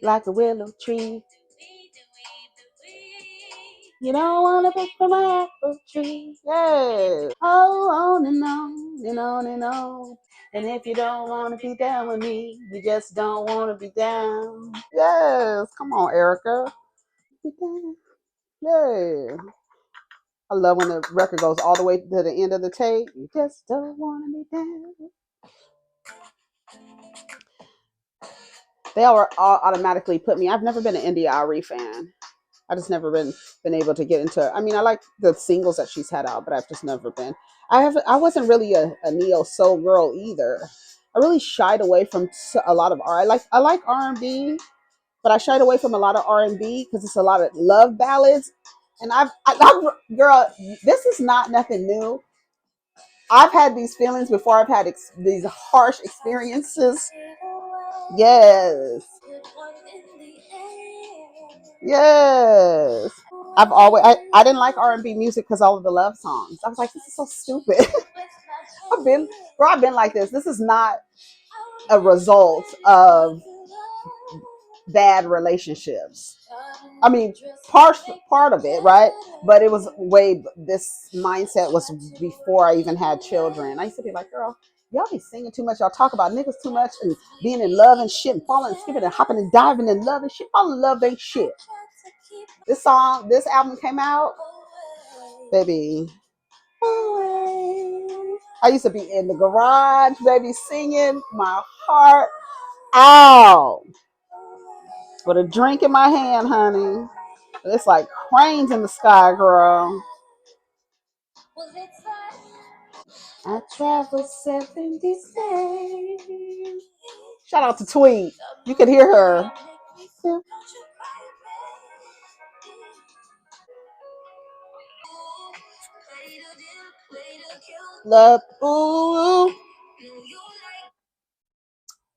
like a willow tree. You don't want to pick from my apple tree. Yeah. Oh, on and on and on and on. And if you don't want to be down with me, you just don't want to be down. Yes. Come on, Erica. Be down. Yeah. I love when the record goes all the way to the end of the tape. You just don't want to be down. They all automatically put me. I've never been an NTTA fan. I just never been able to get into. I mean, I like the singles that she's had out, but I've just never been. I wasn't really a neo soul girl either. I really shied away from a lot of R. I like R&B, but I shied away from a lot of R&B because it's a lot of love ballads. And girl, this is not nothing new. I've had these feelings before. I've had these harsh experiences. Yes. Yes. I didn't like R&B music because all of the love songs. I was like, this is so stupid. I've been like this. This is not a result of bad relationships. I mean, part of it, right? But it was this mindset was before I even had children. I used to be like, girl, y'all be singing too much. Y'all talk about niggas too much and being in love and shit and falling and skipping and hopping and diving in love and shit. Fall in love ain't shit. This album came out, baby. I used to be in the garage, baby, singing my heart out with a drink in my hand, honey. It's like cranes in the sky, girl. I traveled 70 days. Shout out to Tweet. You can hear her. Love, ooh.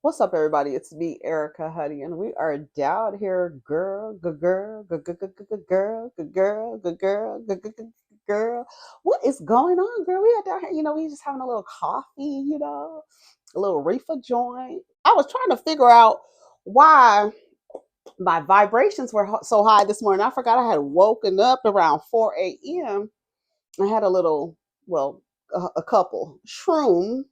What's up, everybody? It's me, Erica Huddy, and we are down here, girl, good girl, good girl, good girl, good girl, good girl. What is going on, girl? We are down here, we just having a little coffee, a little reefer joint. I was trying to figure out why my vibrations were so high this morning. I forgot I had woken up around 4 a.m. I had a little, well, a couple shroom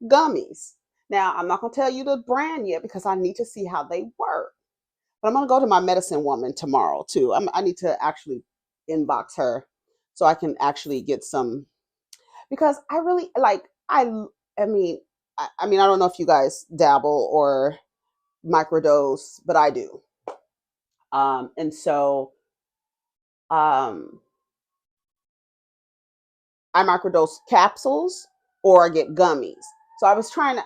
gummies. Now, I'm not going to tell you the brand yet because I need to see how they work. But I'm going to go to my medicine woman tomorrow too. I need to actually inbox her so I can actually get some, because I really like, I mean, I don't know if you guys dabble or microdose, but I do. And so, um, I microdose capsules or I get gummies. So I was trying to,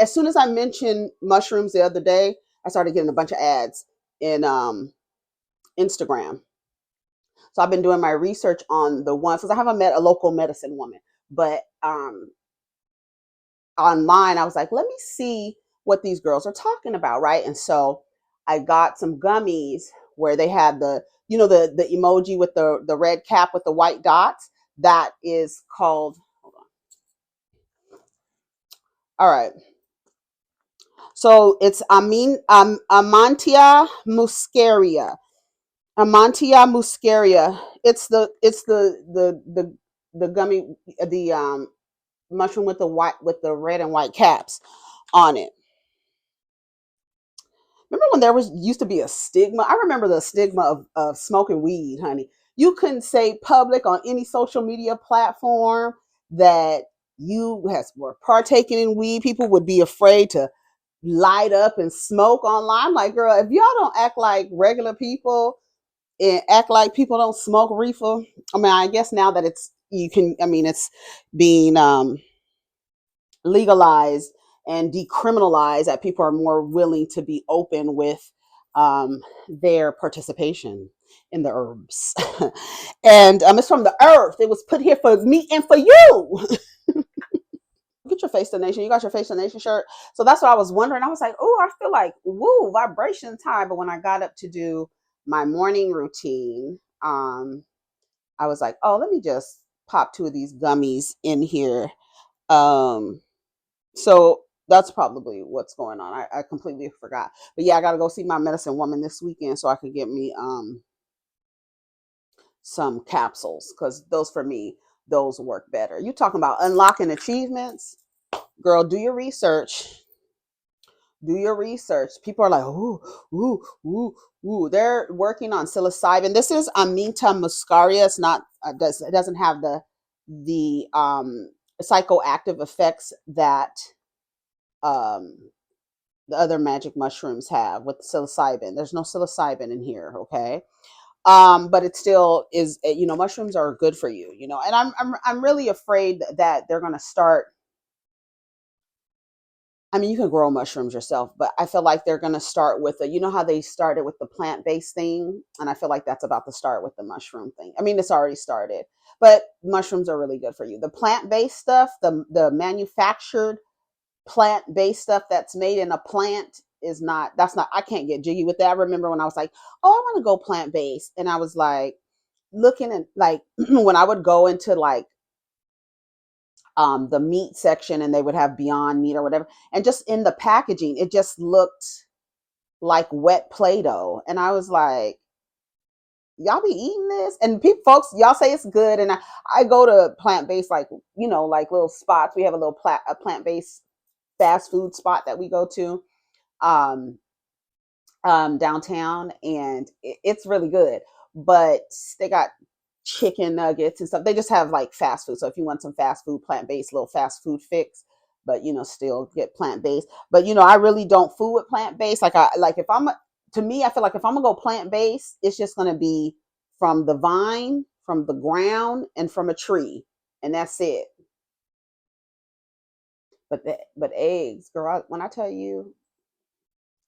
as soon as I mentioned mushrooms the other day, I started getting a bunch of ads in Instagram. So I've been doing my research on the ones because I haven't met a local medicine woman, but online I was like, let me see what these girls are talking about, right? And so I got some gummies where they had the emoji with the red cap with the white dots. That is called. Hold on. All right. So it's Amantia muscaria. Amantia muscaria. It's the gummy, the mushroom with the red and white caps on it. Remember when there used to be a stigma? I remember the stigma of smoking weed, honey. You couldn't say public on any social media platform that were partaking in weed. People would be afraid to light up and smoke online. I'm like, girl, if y'all don't act like regular people and act like people don't smoke reefer, I mean, I guess now that it's being legalized and decriminalized, that people are more willing to be open with their participation in the herbs. And it's from the earth. It was put here for me and for you. Get your Face the Nation. You got your Face the Nation shirt. So that's what I was wondering. I was like, oh, I feel like, woo, vibration time. But when I got up to do my morning routine, I was like, oh, let me just pop two of these gummies in here. So That's probably what's going on. I completely forgot. But yeah, I gotta go see my medicine woman this weekend so I could get me some capsules, because those, for me, those work better. You talking about unlocking achievements? Girl, do your research. Do your research. People are like, ooh, ooh, ooh, ooh. They're working on psilocybin. This is Aminta muscaria. It's not, it doesn't have the psychoactive effects that um the other magic mushrooms have with psilocybin. There's no psilocybin in here, okay? But it still is, mushrooms are good for you, and I'm really afraid that they're going to start. I mean, you can grow mushrooms yourself, but I feel like they're going to start with how they started with the plant-based thing, and I feel like that's about to start with the mushroom thing. I mean, it's already started, but mushrooms are really good for you. The plant-based stuff, the manufactured plant-based stuff that's made in a plant, is not, that's not, I can't get jiggy with that. I remember when I was like, oh, I want to go plant-based, and I was like looking at, like, when I would go into, like, the meat section, and they would have Beyond Meat or whatever, and just in the packaging it just looked like wet Play-Doh, and I was like, y'all be eating this? And people, folks, y'all say it's good, and I go to plant-based, like, like little spots. We have a plant-based fast food spot that we go to, um downtown, and it's really good. But they got chicken nuggets and stuff. They just have like fast food. So if you want some fast food, plant-based, little fast food fix, but still get plant-based. But I really don't fool with plant-based. If I'm, to me, I feel like if I'm gonna go plant-based, it's just gonna be from the vine, from the ground, and from a tree, and that's it. But eggs, girl, when I tell you,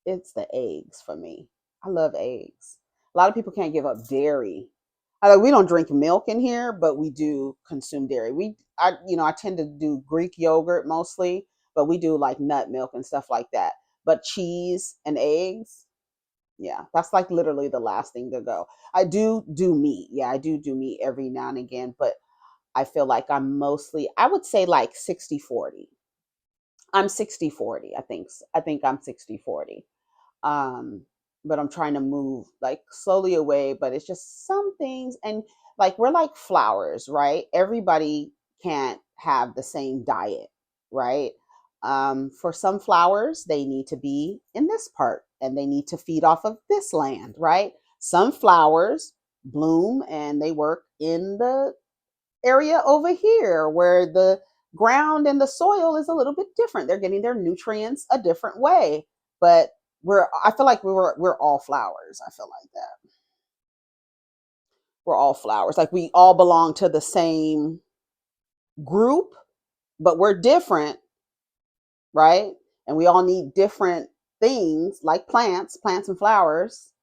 it's the eggs for me. I love eggs. A lot of people can't give up dairy. We don't drink milk in here, but we do consume dairy. I tend to do Greek yogurt mostly, but we do like nut milk and stuff like that. But cheese and eggs, yeah, that's like literally the last thing to go. I do meat. Yeah, I do meat every now and again, but I feel like I would say like 60-40. I'm 60-40. I think I'm 60-40. um but I'm trying to move like slowly away. But it's just some things, and like, we're like flowers, right? Everybody can't have the same diet, right? For some flowers, they need to be in this part, and they need to feed off of this land, right? Some flowers bloom and they work in the area over here where the ground and the soil is a little bit different. They're getting their nutrients a different way. But I feel like we're all flowers. I feel like that. We're all flowers. Like, we all belong to the same group, but we're different, right? And we all need different things, like plants and flowers.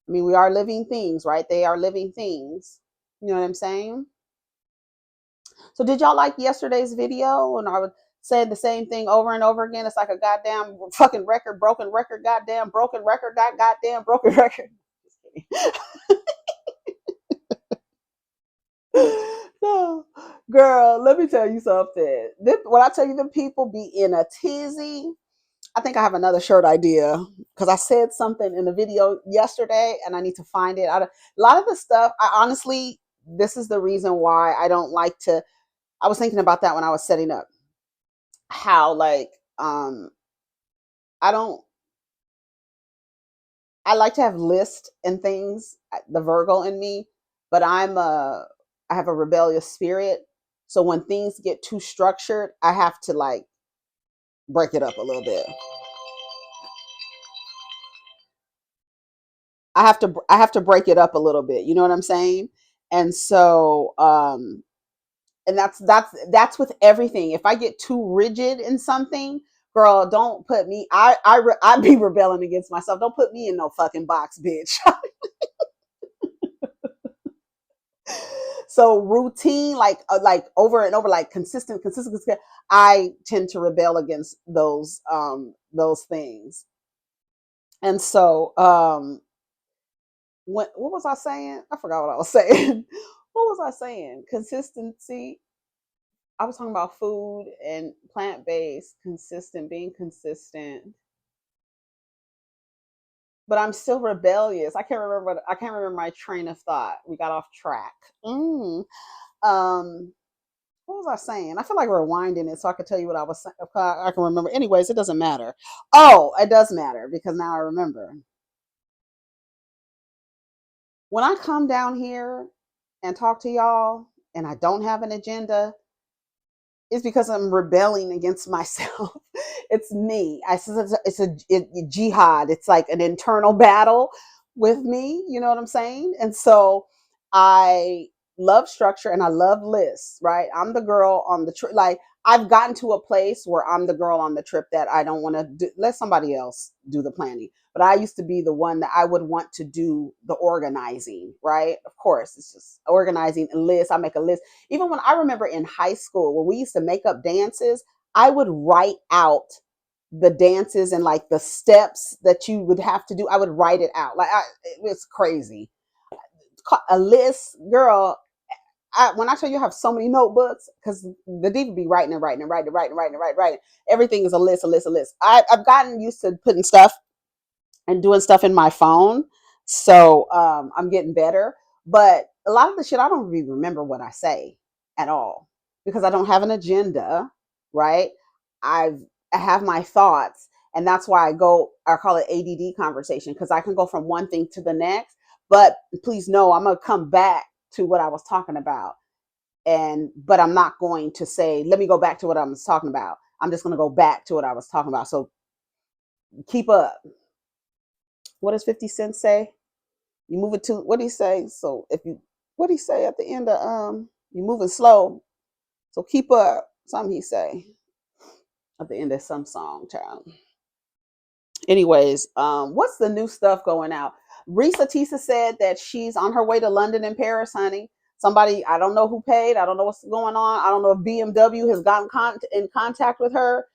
I mean, we are living things, right? They are living things. You know what I'm saying? So did y'all like yesterday's video when I would say the same thing over and over again? It's like a goddamn fucking record, broken record, goddamn broken record, goddamn broken record. No, girl, let me tell you something. When I tell you the people be in a tizzy, I think I have another shirt idea, because I said something in the video yesterday and I need to find it. A lot of the stuff, I honestly, this is the reason why I don't like to. I was thinking about that when I was setting up, how, like, I don't, I like to have lists and things, the Virgo in me, but I have a rebellious spirit. So when things get too structured, I have to, like, break it up a little bit. I have to break it up a little bit. You know what I'm saying? And so, and that's with everything. If I get too rigid in something, girl, don't put me. I be rebelling against myself. Don't put me in no fucking box, bitch. So routine, like over and over, like consistent. I tend to rebel against those things. And so, what was I saying? I forgot what I was saying. What was I saying? Consistency. I was talking about food and plant based, consistent, being consistent. But I'm still rebellious. I can't remember my train of thought. We got off track. Um, what was I saying? I feel like rewinding it so I could tell you what I was saying. I can remember. Anyways, it doesn't matter. Oh, it does matter because now I remember. When I come down here and talk to y'all and I don't have an agenda, it's because I'm rebelling against myself. It's me. It's a jihad. It's like an internal battle with me. You know what I'm saying? And so I love structure and I love lists. Right? I'm the girl on the trip. Like I've gotten to a place where I'm the girl on the trip that I don't want to do. Let somebody else do the planning. But I used to be the one that I would want to do the organizing. Right? Of course, it's just organizing a list. I make a list even when I remember in high school when we used to make up dances, I would write out the dances and like the steps that you would have to do. I would write it out. It was crazy. A list, girl. When I tell you I have so many notebooks, because the D would be writing and writing and writing and writing and writing and writing, writing. Everything is a list, a list, a list. I've gotten used to putting stuff and doing stuff in my phone. So I'm getting better. But a lot of the shit, I don't really remember what I say at all because I don't have an agenda, right? I've, I have my thoughts. And that's why I call it ADD conversation because I can go from one thing to the next. But please know, I'm going to come back to what I was talking about. But I'm not going to say, let me go back to what I was talking about. I'm just going to go back to what I was talking about. So keep up. What does 50 Cent say? You move it to what do he say? So if you what do he say at the end of you moving slow. So keep up. Something he say at the end of some song, child. Anyways, what's the new stuff going out? Risa Tisa said that she's on her way to London and Paris, honey. Somebody, I don't know who paid. I don't know what's going on. I don't know if BMW has gotten in contact with her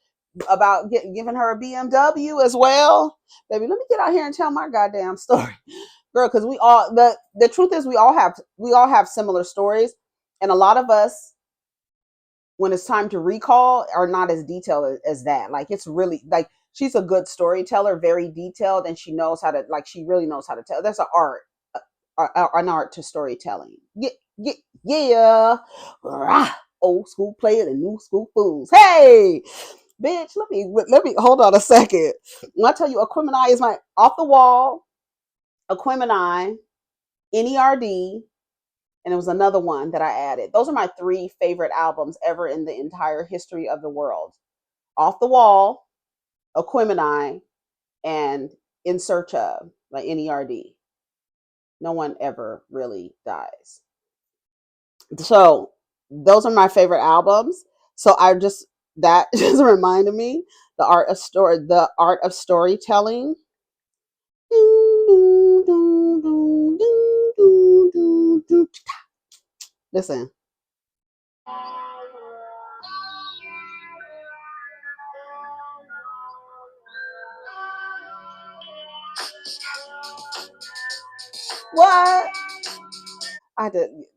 about giving her a BMW as well. Baby, let me get out here and tell my goddamn story, girl. Because the truth is we all have similar stories, and a lot of us when it's time to recall are not as detailed as that. Like it's really like she's a good storyteller, very detailed, and she knows how to like she really knows how to tell. That's an art, an art to storytelling. Yeah, yeah, yeah. Rah, old school players and new school fools. Hey, bitch, let me hold on a second. When I tell you Aquemini is my off the wall, Aquemini, NERD, and it was another one that I added. Those are my three favorite albums ever in the entire history of the world. Off the Wall, Aquemini, and In Search of, like NERD. No one ever really dies. So those are my favorite albums. So I just that just reminded me the art of storytelling. Listen. What? I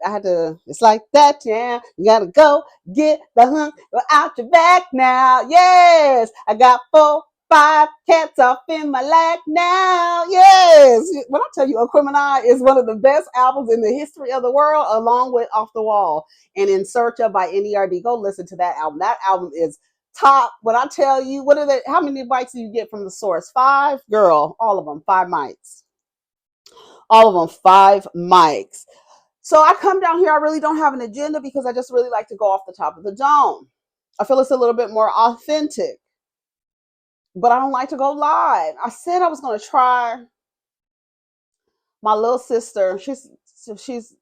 had to, it's like that, yeah. You gotta go get the hunk out your back now. Yes, I got 4, 5 cats off in my lap now. Yes, when I tell you, Aquemini is one of the best albums in the history of the world, along with Off the Wall and In Search of by NERD. Go listen to that album. That album is top. When I tell you, what are the how many bites do you get from the source? 5, girl, all of them, 5 mics. All of them, 5 mics. So I come down here, I really don't have an agenda because I just really like to go off the top of the dome. I feel it's a little bit more authentic, but I don't like to go live. I said I was going to try my little sister. She's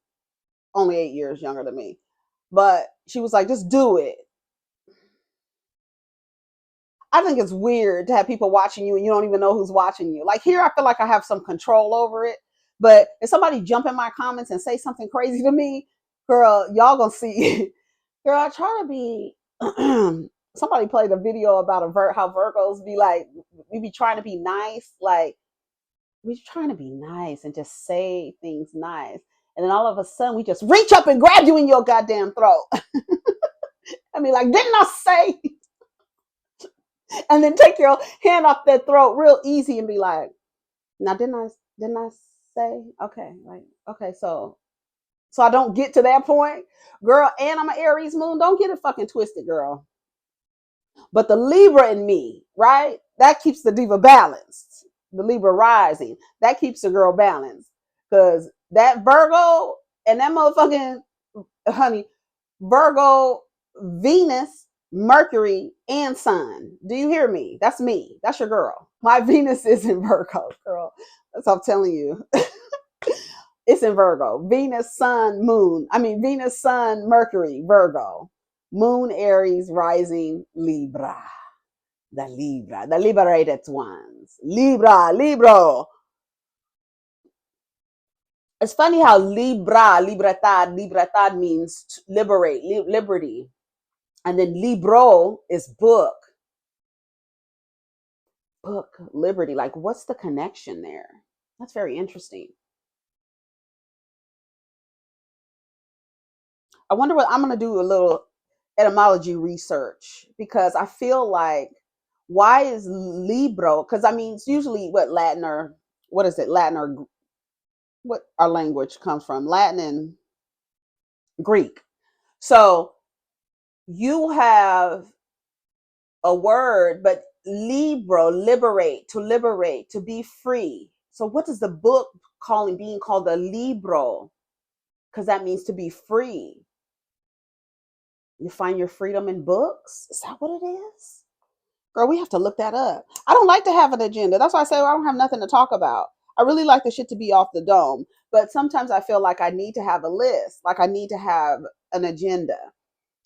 only 8 years younger than me, but she was like, just do it. I think it's weird to have people watching you and you don't even know who's watching you. Like here, I feel like I have some control over it. But if somebody jump in my comments and say something crazy to me, girl, y'all gonna see. Girl, I try to be. Somebody played a video about how Virgos be like, we be trying to be nice, like we trying to be nice and just say things nice, and then all of a sudden we just reach up and grab you in your goddamn throat. I mean, like, didn't I say? And then take your hand off their throat real easy and be like, now didn't I say? Okay, like, okay, so I don't get to that point, girl. And I'm an Aries moon. Don't get it fucking twisted, girl. But the Libra in me, right? That keeps the diva balanced. The Libra rising, that keeps the girl balanced. Because that Virgo and that motherfucking, honey, Virgo, Venus, Mercury, and Sun. Do you hear me? That's me. That's your girl. My Venus is in Virgo, girl. That's what I'm telling you. It's in Virgo. Venus, Sun, Moon. I mean, Venus, Sun, Mercury, Virgo. Moon, Aries, rising, Libra. The liberated ones. Libra, Libro. It's funny how libertad means liberate, liberty. And then libro is book, liberty. Like, what's the connection there? That's very interesting. I wonder what I'm going to do a little etymology research because I feel like why is libro? Because I mean, it's usually what Latin or what is it? Latin or what our language comes from? Latin and Greek. So you have a word, but libro, liberate, to be free. So what does the book calling being called a libro? Because that means to be free. You find your freedom in books? Is that what it is? Girl, we have to look that up. I don't like to have an agenda. That's why I say I don't have nothing to talk about. I really like the shit to be off the dome. But sometimes I feel like I need to have a list, like I need to have an agenda.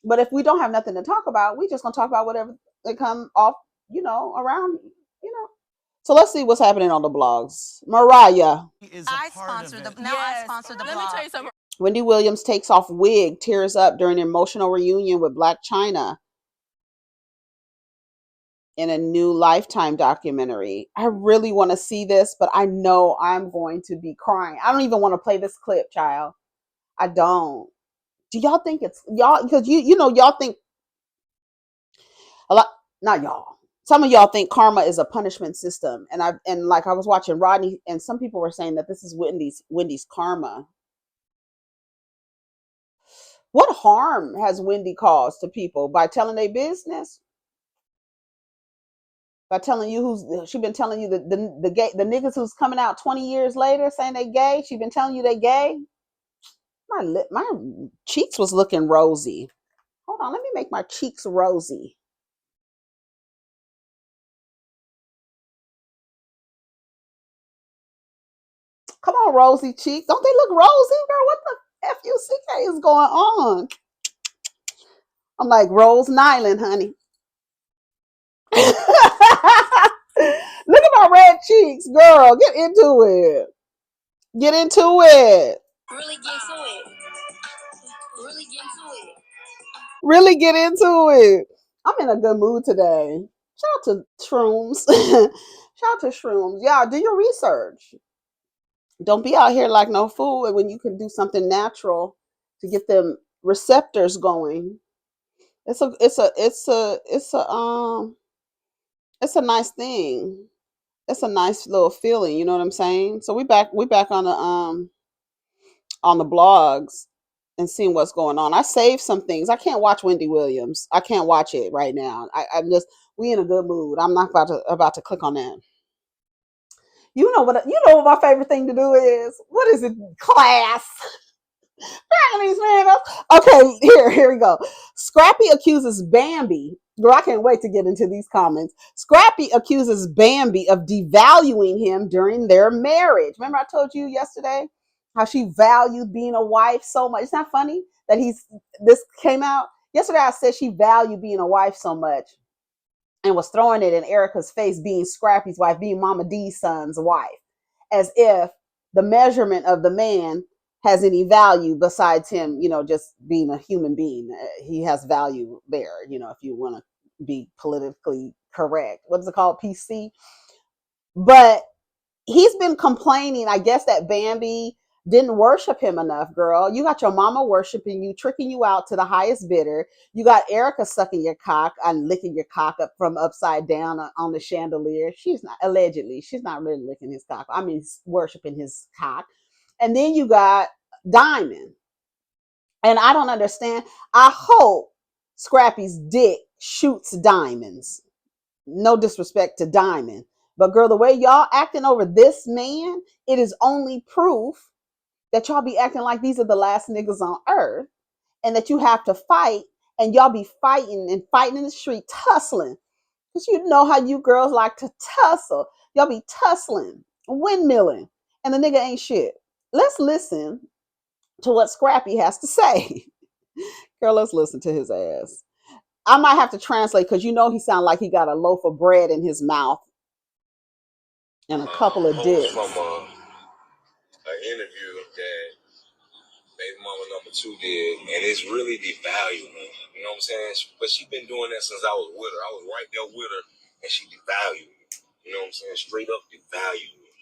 But if we don't have nothing to talk about, we just gonna talk about whatever they come off, around, you know. So let's see what's happening on the blogs. Mariah. I sponsor the now. Yes. I sponsor the blog. Let me tell you something. Wendy Williams takes off wig, tears up during emotional reunion with Black China in a new Lifetime documentary. I really want to see this, but I know I'm going to be crying. I don't even want to play this clip, child. I don't. Do y'all think it's y'all? Because y'all think a lot. Not y'all. Some of y'all think karma is a punishment system, and like I was watching Rodney, and some people were saying that this is Wendy's karma. What harm has Wendy caused to people by telling their business? By telling you she been telling you the gay the niggas who's coming out 20 years later saying they gay. She been telling you they gay. My cheeks was looking rosy. Hold on, let me make my cheeks rosy. Come on, rosy cheeks. Don't they look rosy, girl? What the F-U-C-K is going on? I'm like Rose Nyland, honey. Look at my red cheeks, girl. Get into it. Get into it. Really get to it. Really get to it. Really get into it. I'm in a good mood today. Shout out to Shr00ms. Shout out to Shr00ms. Y'all, do your research. Don't be out here like no fool when you can do something natural to get them receptors going. It's a nice thing. It's a nice little feeling, you know what I'm saying? So we back on the blogs and seeing what's going on. I saved some things. I can't watch Wendy Williams. I can't watch it right now. I'm just we in a good mood. I'm not about to click on that. You know what my favorite thing to do is? What is it? Class. Okay, here we go. Scrappy accuses Bambi. Girl, I can't wait to get into these comments. Scrappy accuses Bambi of devaluing him during their marriage. Remember I told you yesterday how she valued being a wife so much. It's not funny that this came out. Yesterday I said she valued being a wife so much and was throwing it in Erica's face being Scrappy's wife, being Mama D's son's wife, as if the measurement of the man has any value besides him, just being a human being. He has value there, if you want to be politically correct. What's it called? PC. But he's been complaining, I guess, that Bambi didn't worship him enough, girl. You got your mama worshiping you, tricking you out to the highest bidder. You got Erica sucking your cock and licking your cock up from upside down on the chandelier. She's not, allegedly, she's not really licking his cock. I mean, worshiping his cock. And then you got Diamond. And I don't understand. I hope Scrappy's dick shoots diamonds. No disrespect to Diamond. But girl, the way y'all acting over this man, it is only proof that y'all be acting like these are the last niggas on earth and that you have to fight and y'all be fighting and fighting in the street, tussling. Because you know how you girls like to tussle. Y'all be tussling, windmilling, and the nigga ain't shit. Let's listen to what Scrappy has to say. Girl, let's listen to his ass. I might have to translate because you know he sounds like he got a loaf of bread in his mouth and a couple of dicks. From an interview that baby mama number 2 did, and it's really devalued me. You know what I'm saying? But she been doing that since I was with her. I was right there with her, and she devalued me. You know what I'm saying? Straight up devalued me.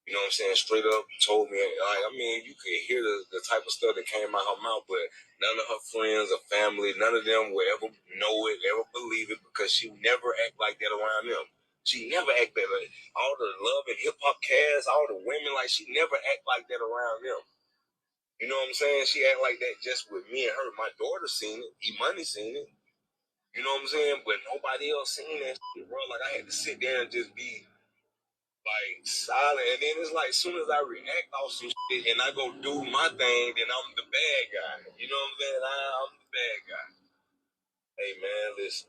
You know what I'm saying? Straight up told me, like, I mean, you could hear the type of stuff that came out her mouth, but none of her friends or family, none of them would ever know it, ever believe it, because she never act like that around them. She never act that like all the love and hip hop cast, all the women, like she never act like that around them. You know what I'm saying? She act like that just with me and her. My daughter seen it, E-Money seen it. You know what I'm saying? But nobody else seen that shit, bro. Like I had to sit there and just be like silent, and then it's like as soon as I react off some shit and I go do my thing, then I'm the bad guy. You know what I'm saying? I'm the bad guy. Hey man, listen,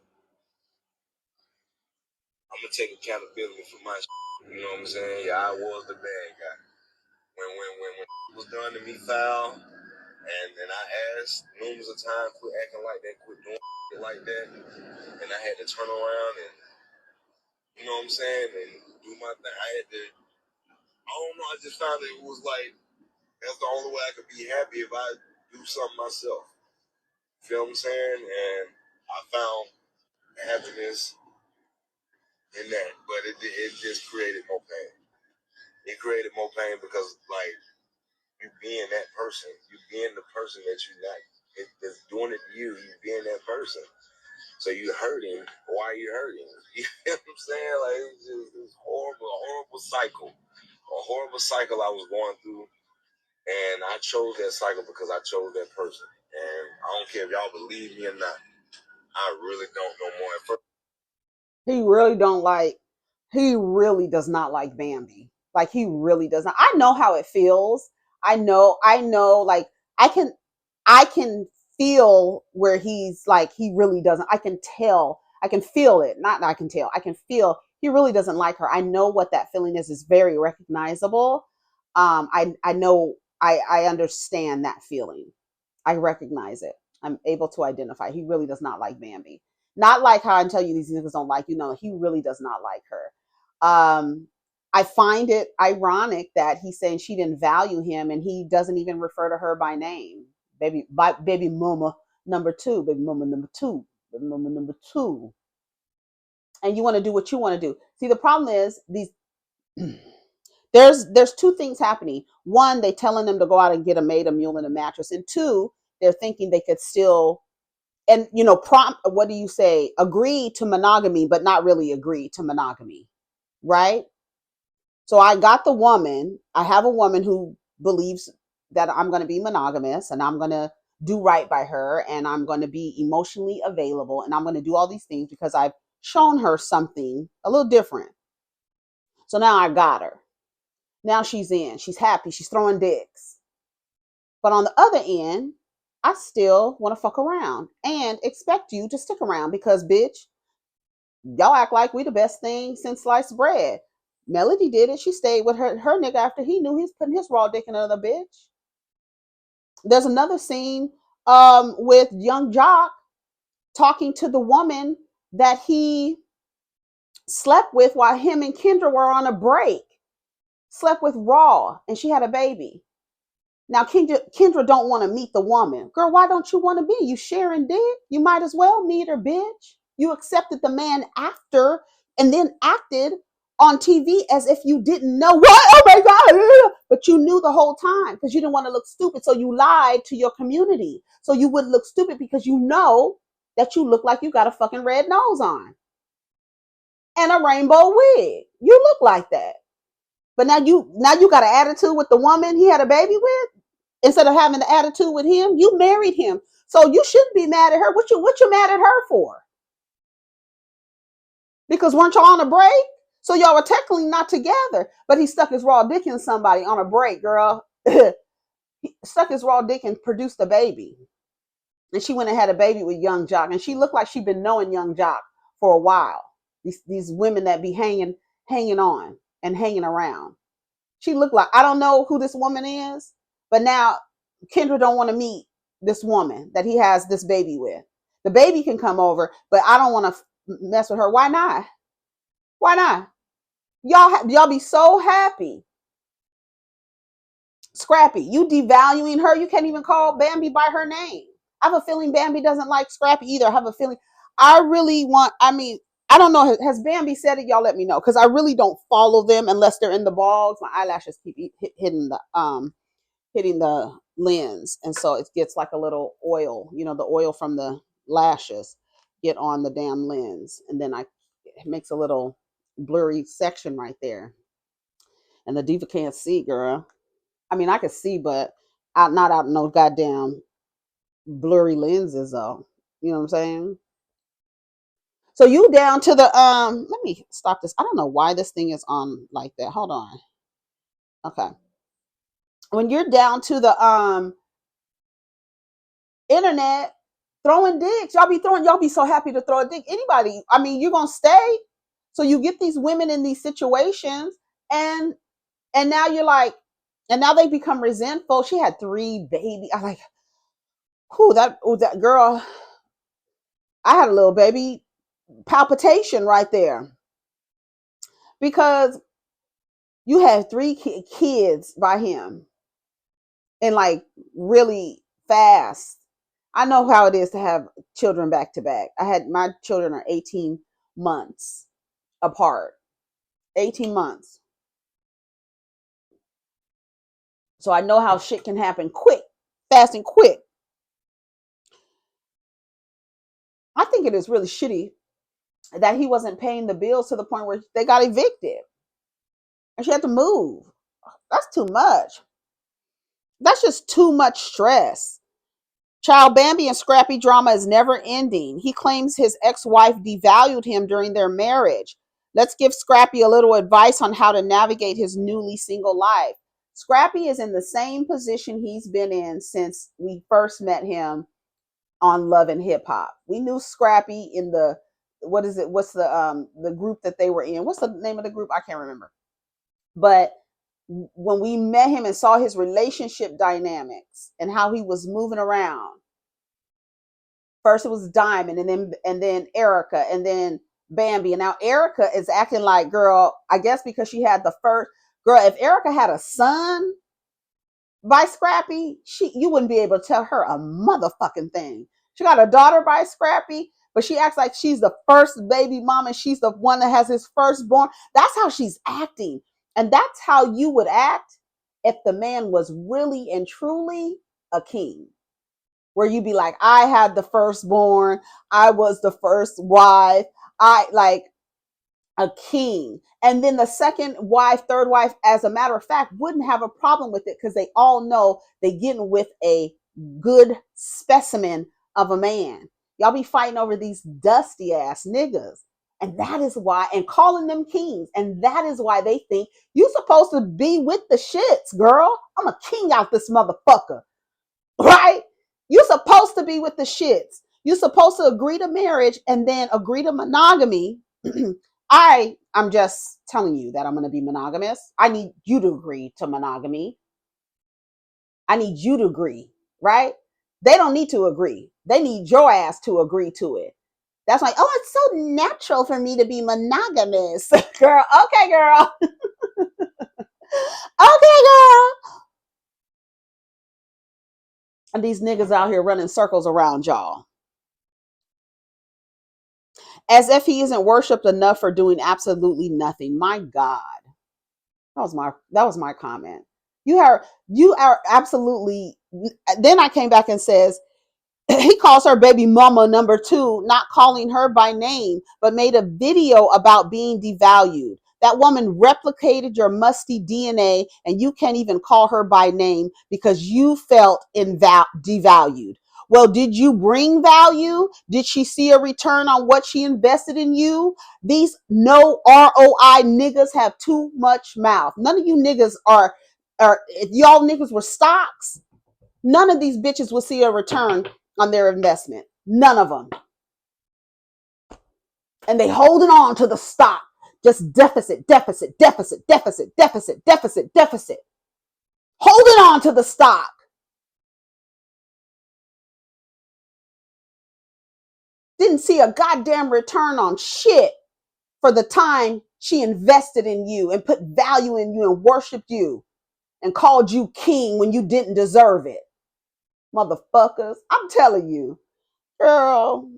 I'm gonna take accountability for my shit. You know what I'm saying? Yeah, I was the bad guy. When it was done to me foul, and I asked numerous of times, quit acting like that, quit doing shit like that, and I had to turn around and you know what I'm saying, and do my thing. I had to. I don't know. I just found that it was like. That's the only way I could be happy if I do something myself. Feel what I'm saying? And I found happiness in that, but it just created more pain. It created more pain because like you being that person, you being the person that you like, it's doing it to you. You being that person, so you hurting. Why are you hurting? You know what I'm saying? Like it's just this horrible, horrible cycle, a horrible cycle I was going through. And I chose that cycle because I chose that person. And I don't care if y'all believe me or not. I really don't no more. At first, He really don't like, he really does not like Bambi. Like he really does not. I know how it feels. I know, like I can feel where he's like, he really doesn't. I can tell, I can feel it. Not I can tell, I can feel he really doesn't like her. I know what that feeling is. It's very recognizable. I know, I understand that feeling. I recognize it. I'm able to identify. He really does not like Bambi. Not like how I tell you these niggas don't like you. No, he really does not like her. I find it ironic that he's saying she didn't value him and he doesn't even refer to her by name. Baby mama number 2, baby mama number 2, baby mama number 2. And you want to do what you want to do. See, the problem is these there's 2 things happening. One, they telling them to go out and get a maid, a mule, and a mattress. And 2, they're thinking they could still, and prompt, what do you say, agree to monogamy but not really agree to monogamy, right? So I have a woman who believes that I'm going to be monogamous and I'm going to do right by her and I'm going to be emotionally available and I'm going to do all these things because I've shown her something a little different. So now I got her. Now she's happy, she's throwing dicks. But on the other end, I still want to fuck around and expect you to stick around because, bitch, y'all act like we the best thing since sliced bread. Melody did it. She stayed with her nigga after he knew he's putting his raw dick in another bitch. There's another scene with young Jock talking to the woman that he slept with while him and Kendra were on a break. Slept with Raw, and she had a baby. Now Kendra don't want to meet the woman. Girl, why don't you want to be? You sharing dick? You might as well meet her, bitch. You accepted the man after and then acted on TV as if you didn't know what. Oh my God. but you knew the whole time because you didn't want to look stupid. So you lied to your community. So you wouldn't look stupid because you know that you look like you got a fucking red nose on and a rainbow wig. You look like that. But now you got an attitude with the woman he had a baby with instead of having the attitude with him. You married him. So you shouldn't be mad at her. What you mad at her for? Because weren't y'all on a break? So y'all were technically not together, but he stuck his raw dick in somebody on a break, girl. He stuck his raw dick and produced a baby. And she went and had a baby with Young Jock. And she looked like she'd been knowing Young Jock for a while. These women that be hanging on and hanging around. She looked like, I don't know who this woman is, but now Kendra don't want to meet this woman that he has this baby with. The baby can come over, but I don't want to mess with her. Why not? Why not? Y'all be so happy. Scrappy, you devaluing her. You can't even call Bambi by her name. I have a feeling Bambi doesn't like Scrappy either. I have a feeling. I don't know. Has Bambi said it? Y'all let me know. Because I really don't follow them unless they're in the balls. My eyelashes keep hitting the lens. And so it gets like a little oil, the oil from the lashes get on the damn lens. And then it makes a little blurry section right there. And the diva can't see, girl. I mean, I can see, but not out no goddamn blurry lenses, though. You know what I'm saying? So you down to the Let me stop this. I don't know why this thing is on like that. Hold on. Okay. When you're down to the internet throwing dicks, y'all be so happy to throw a dick. Anybody? I mean, you're gonna stay. So you get these women in these situations, and now you're like, and now they become resentful. She had 3 babies. I like, that girl. I had a little baby palpitation right there because you had 3 kids by him and like really fast. I know how it is to have children back to back. My children are 18 months apart. 18 months. So I know how shit can happen quick, fast and quick. I think it is really shitty that he wasn't paying the bills to the point where they got evicted and she had to move. That's too much. That's just too much stress. Child Bambi and Scrappy drama is never ending. He claims his ex-wife devalued him during their marriage. Let's give Scrappy a little advice on how to navigate his newly single life. Scrappy is in the same position he's been in since we first met him on Love and Hip Hop. We knew Scrappy in the what's the group that they were in? What's the name of the group? I can't remember. But when we met him and saw his relationship dynamics and how he was moving around, first it was Diamond, and then Erica, and then Bambi, and now Erica is acting like, girl, I guess because she had the first girl. If Erica had a son by Scrappy, you wouldn't be able to tell her a motherfucking thing. She got a daughter by Scrappy, but she acts like she's the first baby mom and she's the one that has his firstborn. That's how she's acting. And that's how you would act if the man was really and truly a king. Where you'd be like, I had the firstborn, I was the first wife, I like a king. And then the second wife, third wife, as a matter of fact, wouldn't have a problem with it because they all know they getting with a good specimen of a man. Y'all be fighting over these dusty ass niggas. And that is why, and calling them kings. And that is why they think you supposed to be with the shits, girl. I'm a king out this motherfucker. Right? You're supposed to be with the shits. You're supposed to agree to marriage and then agree to monogamy. I'm just telling you that I'm going to be monogamous. I need you to agree to monogamy. I need you to agree, right? They don't need to agree. They need your ass to agree to it. That's like, oh, it's so natural for me to be monogamous. Girl, okay, girl. Okay, girl. And these niggas out here running circles around y'all. As if he isn't worshipped enough for doing absolutely nothing. My God. That was my comment. You are absolutely. Then I came back and says, he calls her baby mama number two, not calling her by name, but made a video about being devalued. That woman replicated your musty DNA, and you can't even call her by name because you felt devalued. Well, did you bring value? Did she see a return on what she invested in you? These no ROI niggas have too much mouth. None of you niggas are if y'all niggas were stocks, none of these bitches will see a return on their investment. None of them. And they holding on to the stock. Just deficit, deficit, deficit, deficit, deficit, deficit, deficit. Holding on to the stock. Didn't see a goddamn return on shit for the time she invested in you and put value in you and worshiped you and called you king when you didn't deserve it. Motherfuckers. I'm telling you, girl,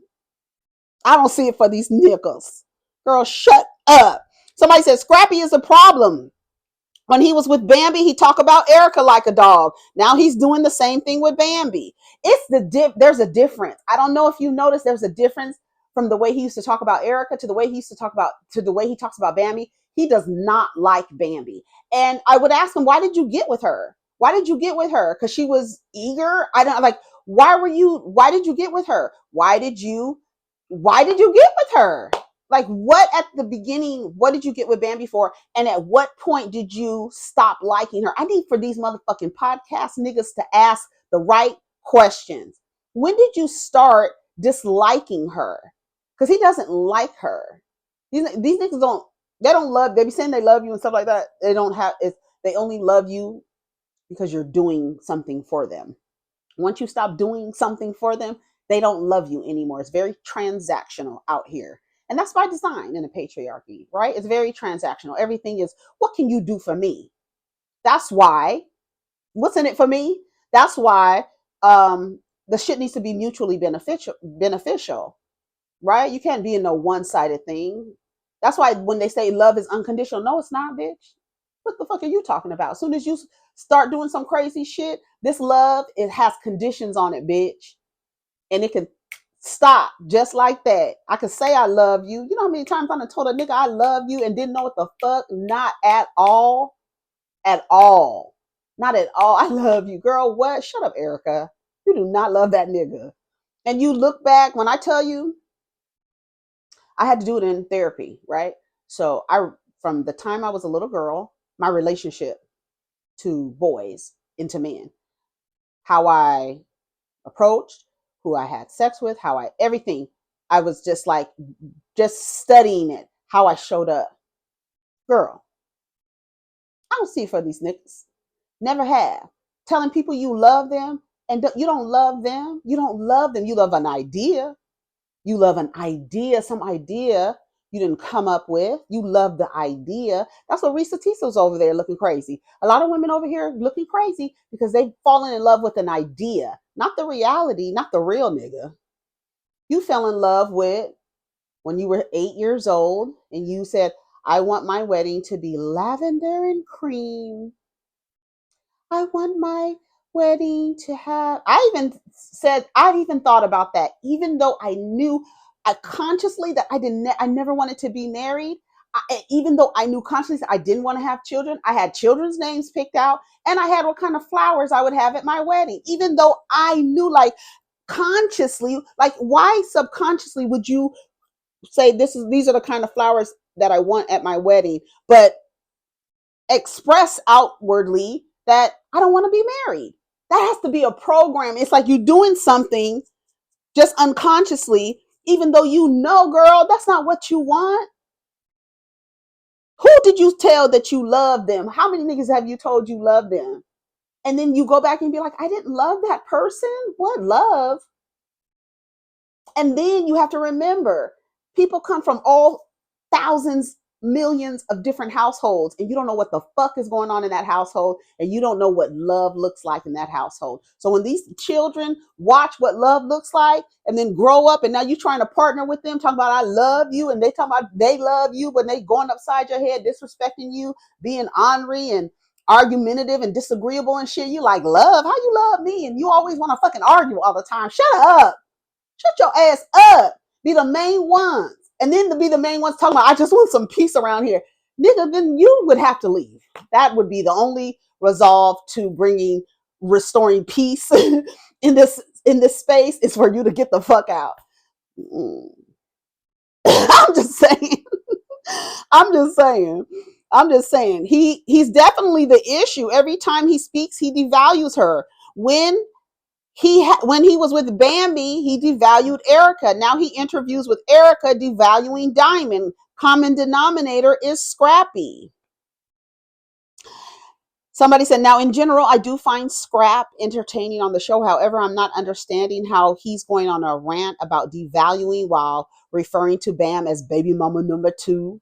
I don't see it for these niggas. Girl, shut up. Somebody said Scrappy is a problem. When he was with Bambi, he talked about Erica like a dog. Now he's doing the same thing with Bambi. There's a difference. I don't know if you noticed there's a difference from the way he used to talk about Erica to the way he used to talk about to the way he talks about Bambi. He does not like Bambi. And I would ask him, why did you get with her? Why did you get with her? Because she was eager. I don't like why did you get with her? Why did you get with her? Like, what at the beginning, what did you get with Bambi for? And at what point did you stop liking her? I need for these motherfucking podcast niggas to ask the right questions. When did you start disliking her? Because he doesn't like her. These niggas they don't love, they be saying they love you and stuff like that. They only love you because you're doing something for them. Once you stop doing something for them, they don't love you anymore. It's very transactional out here. And that's by design in a patriarchy, right? It's very transactional. Everything is, what can you do for me? That's why, what's in it for me? That's why the shit needs to be mutually beneficial, right? You can't be in no one-sided thing. That's why when they say love is unconditional, no, it's not, bitch. What the fuck are you talking about? As soon as you start doing some crazy shit, this love, it has conditions on it, bitch. And it can stop just like that. I could say I love you. You know how many times I told a nigga I love you and didn't know what the fuck? Not at all. At all. Not at all. I love you. Girl, what? Shut up, Erica. You do not love that nigga. And you look back, when I tell you, I had to do it in therapy, right? So from the time I was a little girl, my relationship to boys into men, how I approached, who I had sex with, everything. I was just studying it, how I showed up. Girl, I don't see it for these niggas. Never have. Telling people you love them and you don't love them. You don't love them. You love an idea. You love an idea, some idea you didn't come up with. You love the idea. That's what Risa Tisso's over there looking crazy. A lot of women over here looking crazy because they've fallen in love with an idea, not the reality, not the real nigga. You fell in love with when you were 8 years old and you said, I want my wedding to be lavender and cream. I want my wedding to have. I even thought about that, even though I knew consciously that I never wanted to be married. Even though I knew consciously I didn't want to have children, I had children's names picked out and I had what kind of flowers I would have at my wedding. Even though I knew, like, consciously, like, why subconsciously would you say these are the kind of flowers that I want at my wedding, but express outwardly that I don't want to be married? That has to be a program. It's like you doing something just unconsciously, even though you know, girl, that's not what you want. Who did you tell that you love them? How many niggas have you told you love them? And then you go back and be like, I didn't love that person. What love? And then you have to remember, people come from all thousands, millions of different households, and you don't know what the fuck is going on in that household, and you don't know what love looks like in that household. So when these children watch what love looks like and then grow up, and now you're trying to partner with them, talking about I love you, and they talk about they love you, but they going upside your head, disrespecting you, being ornery and argumentative and disagreeable and shit. You like love? How you love me? And you always want to fucking argue all the time. Shut up. Shut your ass up. Be the main ones. And then to be the main ones talking about, I just want some peace around here. Nigga, then you would have to leave. That would be the only resolve to restoring peace in this space is for you to get the fuck out. I'm just saying. I'm just saying. I'm just saying. He's definitely the issue. Every time he speaks, he devalues her. When when he was with Bambi, he devalued Erica. Now he interviews with Erica, devaluing Diamond. Common denominator is Scrappy. Somebody said, now in general, I do find Scrap entertaining on the show. However, I'm not understanding how he's going on a rant about devaluing while referring to Bam as baby mama number 2.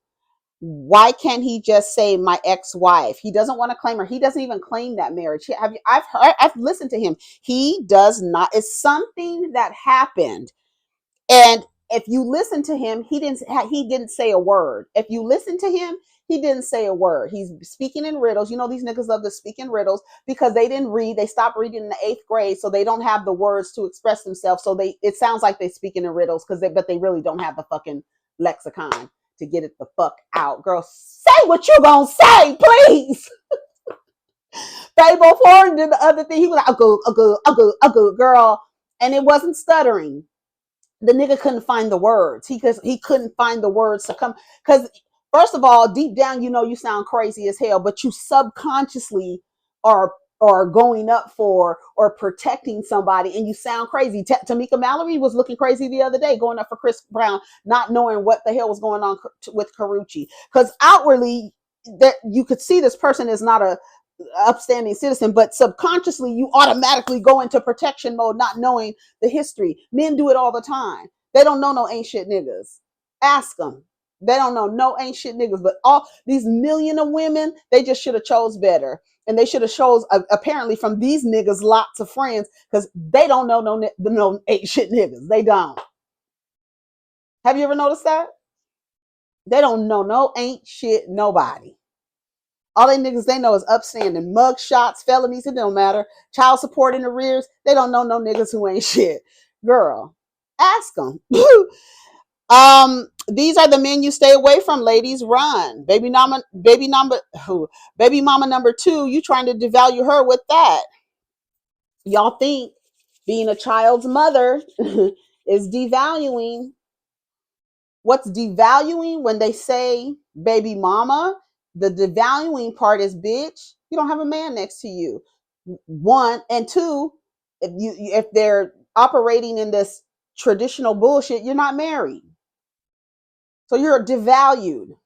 Why can't he just say my ex-wife? He doesn't want to claim her. He doesn't even claim that marriage. I've listened to him. He does not. It's something that happened. And if you listen to him, he didn't say a word. If you listen to him, he didn't say a word. He's speaking in riddles. You know, these niggas love to speak in riddles because they didn't read. They stopped reading in the 8th grade, so they don't have the words to express themselves. So it sounds like they speaking in riddles but they really don't have the fucking lexicon to get it the fuck out. Girl, say what you gonna say, please. Fable Foreign did the other thing. He was like, a good girl. And it wasn't stuttering. The nigga couldn't find the words. He couldn't find the words to come. Because first of all, deep down, you know you sound crazy as hell, but you subconsciously are going up for or protecting somebody, and you sound crazy. Tamika Mallory was looking crazy the other day, going up for Chris Brown, not knowing what the hell was going on with Karuchi. Because outwardly, that you could see this person is not a upstanding citizen, but subconsciously you automatically go into protection mode, not knowing the history. Men do it all the time. They don't know no ain't shit niggas. Ask them. They don't know no ain't shit niggas. But all these million of women, they just should have chose better. And they should have chose apparently from these niggas lots of friends because they don't know no ain't shit niggas. They don't. Have you ever noticed that? They don't know no ain't shit nobody. All they niggas they know is upstanding. Mug shots, felonies, it don't matter. Child support in arrears. They don't know no niggas who ain't shit. Girl, ask them. These are the men you stay away from, ladies. Run. Baby mama number 2, you trying to devalue her with that. Y'all think being a child's mother is devaluing. What's devaluing when they say baby mama? The devaluing part is, bitch, you don't have a man next to you. 1 and 2, if they're operating in this traditional bullshit, you're not married. So you're devalued.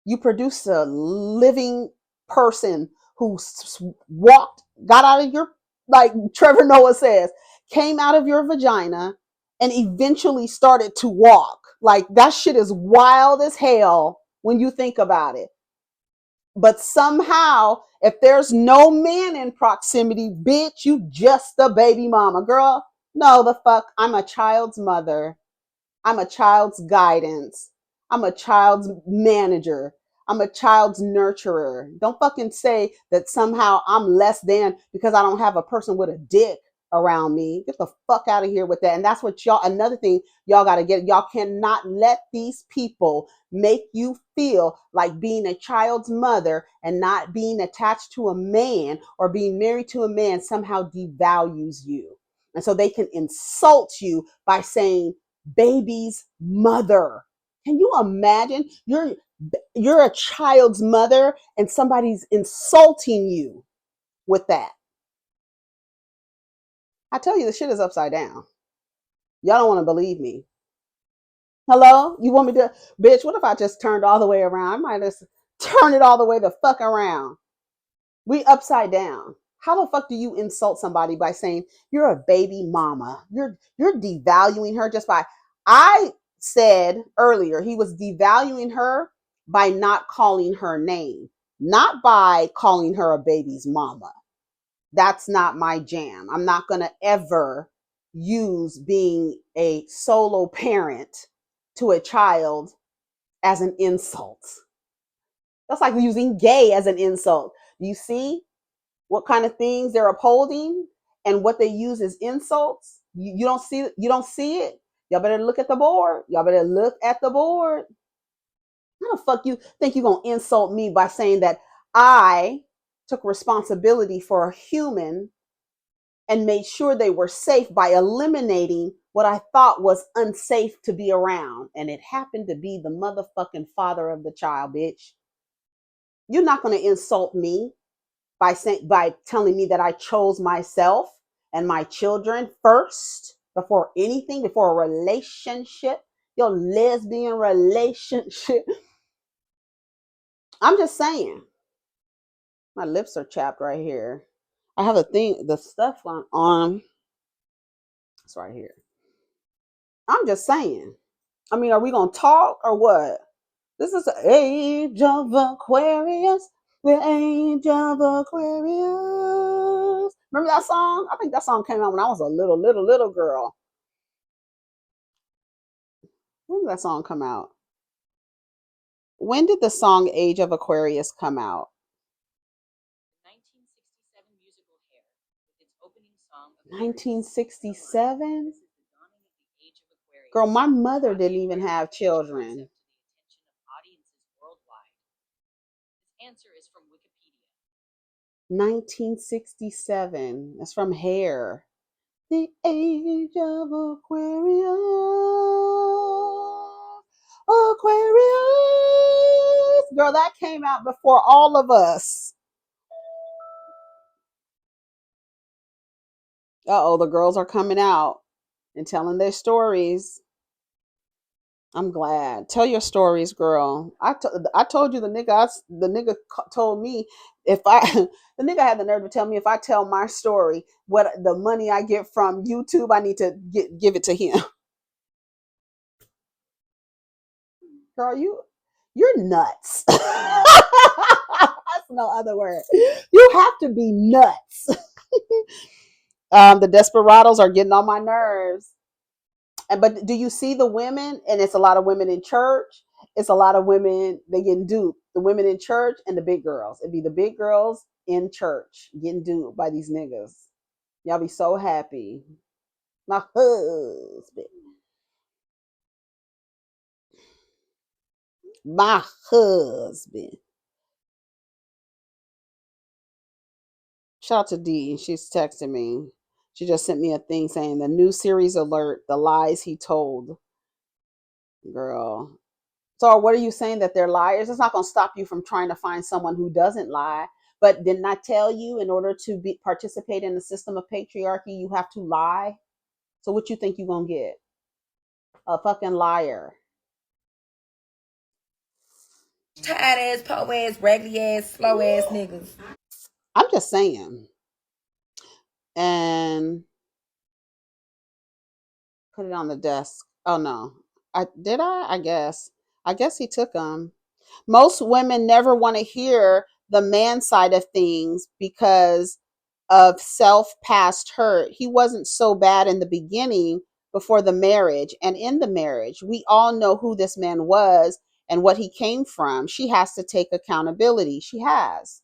You produce a living person who got out of your, like Trevor Noah says, came out of your vagina and eventually started to walk. Like that shit is wild as hell when you think about it. But somehow, if there's no man in proximity, bitch, you just a baby mama. Girl, no the fuck. I'm a child's mother. I'm a child's guidance. I'm a child's manager. I'm a child's nurturer. Don't fucking say that somehow I'm less than because I don't have a person with a dick around me. Get the fuck out of here with that. And that's what another thing y'all got to get. Y'all cannot let these people make you feel like being a child's mother and not being attached to a man or being married to a man somehow devalues you. And so they can insult you by saying baby's mother. Can you imagine? You're a child's mother and somebody's insulting you with that. I tell you, the shit is upside down. Y'all don't want to believe me. Hello? You want me to, bitch, what if I just turned all the way around? I might just turn it all the way the fuck around. We upside down. How the fuck do you insult somebody by saying you're a baby mama? You're devaluing her just by, I said earlier, he was devaluing her by not calling her name, not by calling her a baby's mama. That's not my jam. I'm not going to ever use being a solo parent to a child as an insult. That's like using gay as an insult. You see what kind of things they're upholding and what they use as insults? You don't see it. You don't see it. Y'all better look at the board. Y'all better look at the board. How the fuck you think you're gonna insult me by saying that I took responsibility for a human and made sure they were safe by eliminating what I thought was unsafe to be around? And it happened to be the motherfucking father of the child, bitch. You're not gonna insult me by telling me that I chose myself and my children first before anything, before a relationship, your lesbian relationship. I'm just saying. My lips are chapped right here. I have a thing, the stuff on. It's right here. I'm just saying. I mean, are we gonna talk or what? This is the age of Aquarius. The age of Aquarius. Remember that song? I think that song came out when I was a little girl. When did that song come out? When did the song Age of Aquarius come out? 1967 musical Hair, with its opening song. 1967? Girl, my mother didn't even have children. Answer is from Wikipedia. 1967. That's from Hair. The age of Aquarius. Aquarius. Girl, that came out before all of us. Uh-oh, the girls are coming out and telling their stories. I'm glad. Tell your stories, girl. I told you the nigga told me if I the nigga had the nerve to tell me if I tell my story, what the money I get from YouTube, I need to give it to him. Girl, you're nuts. That's no other word. You have to be nuts. The desperados are getting on my nerves. But do you see the women? And it's a lot of women in church. It's a lot of women, they getting duped. The women in church and the big girls. It'd be the big girls in church getting duped by these niggas. Y'all be so happy. My husband. My husband. Shout out to D. She's texting me. She just sent me a thing saying the new series alert, the lies he told. Girl. So what are you saying, that they're liars? It's not going to stop you from trying to find someone who doesn't lie. But didn't I tell you, in order to participate in the system of patriarchy, you have to lie? So what you think you're going to get? A fucking liar. Tired ass, po ass, raggedy ass, slow ass niggas. I'm just saying. And put it on the desk. Oh no. I guess. I guess he took them. Most women never want to hear the man side of things because of self past hurt. He wasn't so bad in the beginning before the marriage and in the marriage. We all know who this man was and what he came from. She has to take accountability. She has.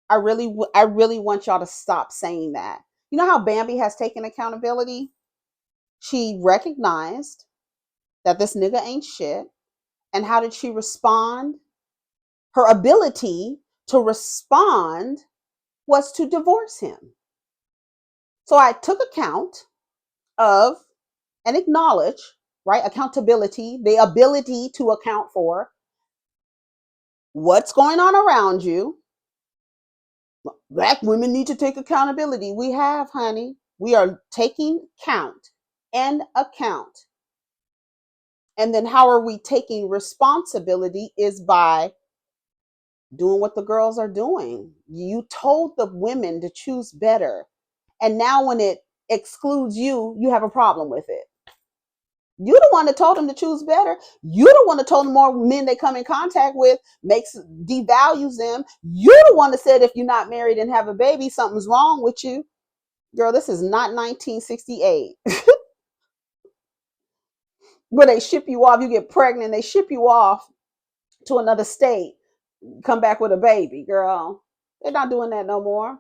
I really want y'all to stop saying that. You know how Bambi has taken accountability? She recognized that this nigga ain't shit. And how did she respond? Her ability to respond was to divorce him. So I took account of and acknowledge, right? Accountability, the ability to account for what's going on around you. Black women need to take accountability. We have, honey. We are taking count and account. And then how are we taking responsibility is by doing what the girls are doing. You told the women to choose better. And now when it excludes you, you have a problem with it. You the one that told them to choose better. You the one that told them more men they come in contact with devalues them. You the one that said if you're not married and have a baby, something's wrong with you. Girl, this is not 1968. Where they ship you off, you get pregnant, they ship you off to another state, come back with a baby, girl. They're not doing that no more.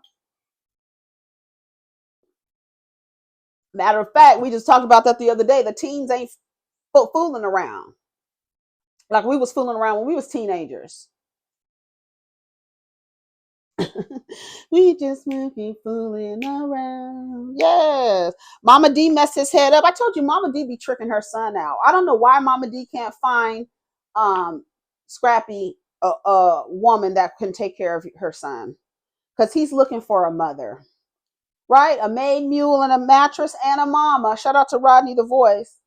Matter of fact, we just talked about that the other day. The teens ain't fooling around like we was fooling around when we was teenagers. We just might be fooling around. Yes. Mama D messed his head up. I told you Mama D be tricking her son out. I don't know why Mama D can't find um Scrappy a woman that can take care of her son. Because he's looking for a mother. Right? A maid mule and a mattress and a mama. Shout out to Rodney the voice.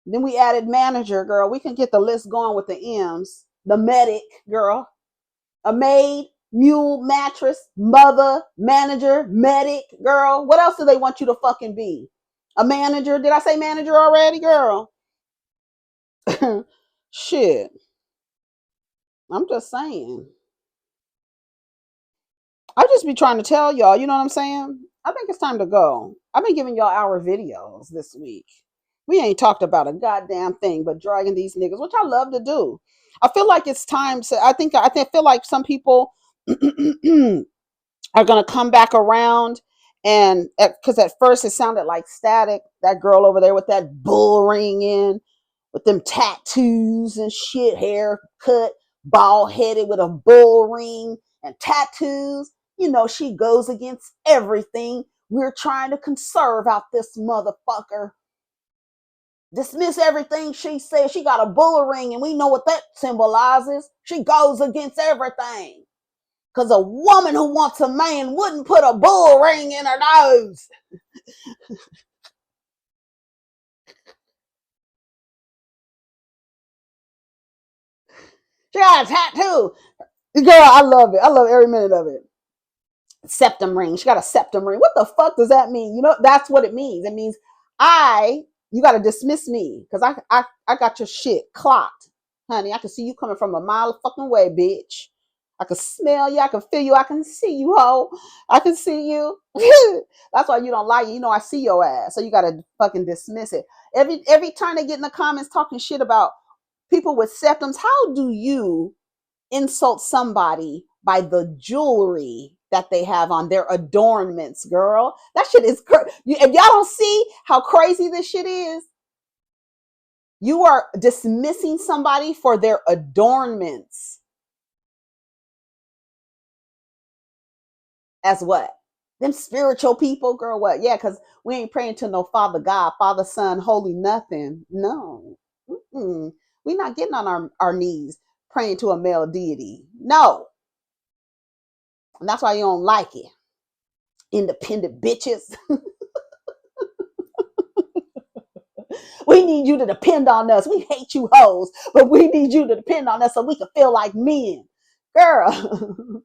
Then we added manager, girl. We can get the list going with the M's. The medic, girl. A maid, mule, mattress, mother, manager, medic, girl. What else do they want you to fucking be? A manager? Did I say manager already, girl? Shit. I'm just saying. I just be trying to tell y'all, you know what I'm saying? I think it's time to go. I've been giving y'all our videos this week. We ain't talked about a goddamn thing but dragging these niggas, which I love to do. I feel like it's time to I feel like some people are going to come back around and because at first it sounded like static, that girl over there with that bull ring in with them tattoos and shit, hair cut, bald headed with a bull ring and tattoos. You know, she goes against everything we're trying to conserve out this motherfucker. Dismiss everything she says. She got a bull ring and we know what that symbolizes. She goes against everything. Because a woman who wants a man wouldn't put a bull ring in her nose. She got a tattoo. Girl, I love it. I love every minute of it. Septum ring. She got a septum ring. What the fuck does that mean? You know, that's what it means. It means you got to dismiss me because I got your shit clocked. Honey, I can see you coming from a mile of fucking way, bitch. I can smell you. I can feel you. I can see you, ho. I can see you. That's why you don't like it. You know I see your ass. So you got to fucking dismiss it. Every time they get in the comments talking shit about people with septums, how do you insult somebody by the jewelry that they have on their adornments, girl? That shit is crazy. If y'all don't see how crazy this shit is, you are dismissing somebody for their adornments as what? Them spiritual people, girl, what? Yeah, because we ain't praying to no Father God, Father, Son, Holy nothing. No. Mm-mm. We not getting on our knees praying to a male deity. No. And that's why you don't like it. Independent bitches. We need you to depend on us. We hate you hoes, but we need you to depend on us so we can feel like men. Girl.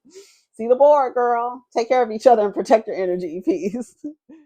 See the board, girl. Take care of each other and protect your energy. Peace.